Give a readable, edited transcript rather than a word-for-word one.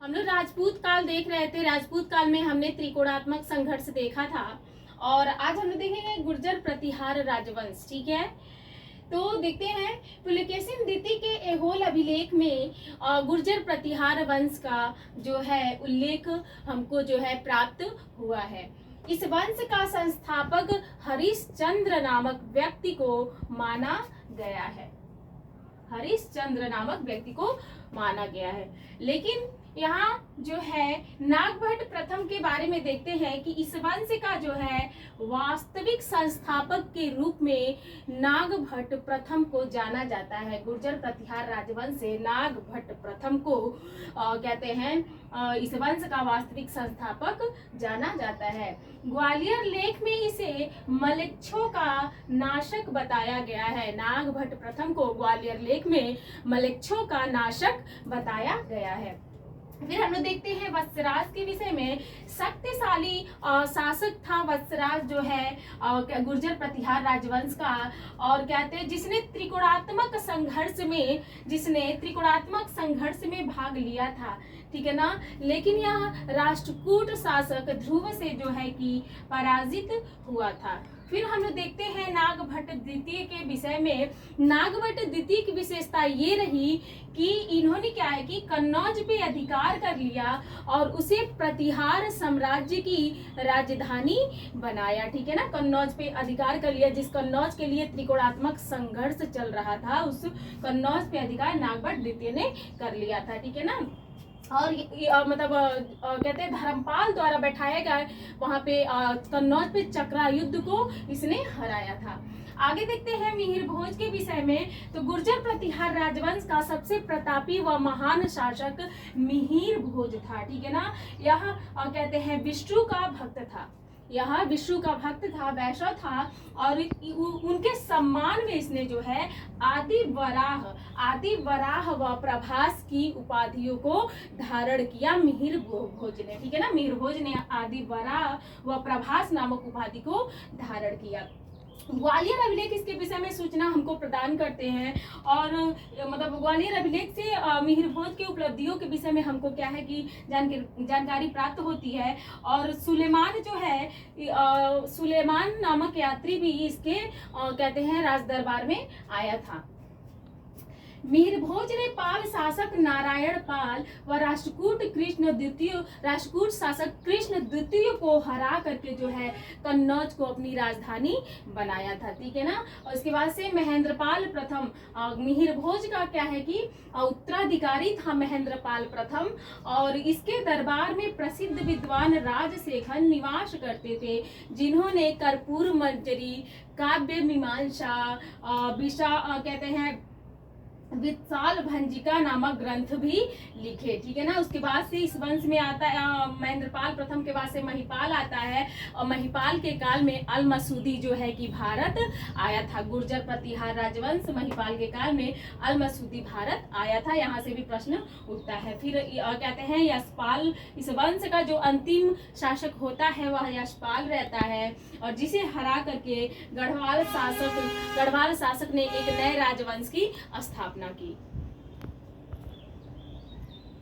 हम लोग राजपूत काल देख रहे थे। राजपूत काल में हमने त्रिकोणात्मक संघर्ष देखा था और आज हम लोग देखेंगे गुर्जर प्रतिहार राजवंश। ठीक है, तो देखते हैं पुलकेशिन द्वितीय के ऐहोल अभिलेख में गुर्जर प्रतिहार वंश का जो है उल्लेख हमको जो है प्राप्त हुआ है। इस वंश का संस्थापक हरिश्चंद्र नामक व्यक्ति को माना गया है। हरिश्चंद्र नामक व्यक्ति को माना गया है। लेकिन यहाँ जो है नागभट्ट प्रथम के बारे में देखते हैं कि इस वंश का जो है वास्तविक संस्थापक के रूप में नागभट्ट प्रथम को जाना जाता है। गुर्जर प्रतिहार राजवंश से नागभट्ट प्रथम को कहते हैं इस वंश का वास्तविक संस्थापक जाना जाता है। ग्वालियर लेख में इसे मलेच्छों का नाशक बताया गया है। नागभट्ट प्रथम को ग्वालियर लेख में मलेच्छों का नाशक बताया गया है। फिर हम लोग देखते हैं वत्सराज के विषय में। शक्तिशाली शासक था वत्सराज जो है गुर्जर प्रतिहार राजवंश का, और कहते हैं जिसने त्रिकोणात्मक संघर्ष में भाग लिया था। ठीक है ना। लेकिन यह राष्ट्रकूट शासक ध्रुव से जो है कि पराजित हुआ था। फिर हम लोग देखते हैं नागभट्ट द्वितीय के विषय में। नागभट्ट द्वितीय की विशेषता ये रही कि इन्होंने क्या है कि कन्नौज पे अधिकार कर लिया और उसे प्रतिहार साम्राज्य की राजधानी बनाया। ठीक है ना, कन्नौज पे अधिकार कर लिया। जिस कन्नौज के लिए त्रिकोणात्मक संघर्ष चल रहा था उस कन्नौज पे अधिकार नागभट्ट द्वितीय ने कर लिया था। ठीक है ना। और कहते हैं धर्मपाल द्वारा बैठाया गया वहां पे कन्नौज पे चक्रा युद्ध को इसने हराया था। आगे देखते हैं मिहिर भोज के विषय में। तो गुर्जर प्रतिहार राजवंश का सबसे प्रतापी व महान शासक मिहिर भोज था। ठीक है ना। यह कहते हैं विष्णु का भक्त था। यह विष्णु का भक्त था, वैष्णव था, और उनके सम्मान में इसने जो है आदि वराह व प्रभास की उपाधियों को धारण किया मिहिर भोज ने। ठीक है ना, मिहिर भोज ने आदि वराह व प्रभास नामक उपाधि को धारण किया। ग्वालियर अभिलेख इसके विषय में सूचना हमको प्रदान करते हैं और ग्वालियर अभिलेख से मिहिर भोज के उपलब्धियों के विषय में हमको क्या है कि जानकारी प्राप्त होती है। और सुलेमान जो है सुलेमान नामक यात्री भी इसके कहते हैं राज दरबार में आया था। मिहिर भोज ने पाल शासक नारायण पाल व राष्ट्रकूट शासक कृष्ण द्वितीय को हरा करके जो है कन्नौज को अपनी राजधानी बनाया था। ठीक है ना। और इसके बाद से महेंद्रपाल प्रथम, मिहिर भोज का क्या है कि उत्तराधिकारी था महेंद्रपाल प्रथम, और इसके दरबार में प्रसिद्ध विद्वान राजशेखर निवास करते थे, जिन्होंने कर्पूर मंजरी, काव्य मीमांसा, कहते हैं विशाल भंजिका नामक ग्रंथ भी लिखे। ठीक है ना। उसके बाद से इस वंश में आता है महेंद्रपाल प्रथम के बाद से महिपाल आता है, और महिपाल के काल में अल मसूदी जो है कि भारत आया था। गुर्जर प्रतिहार राजवंश महिपाल के काल में अल मसूदी भारत आया था। यहाँ से भी प्रश्न उठता है। फिर कहते हैं यशपाल, इस वंश का जो अंतिम शासक होता है वह यशपाल रहता है, और जिसे हरा करके गढ़वाल शासक ने एक नए राजवंश की स्थापना की।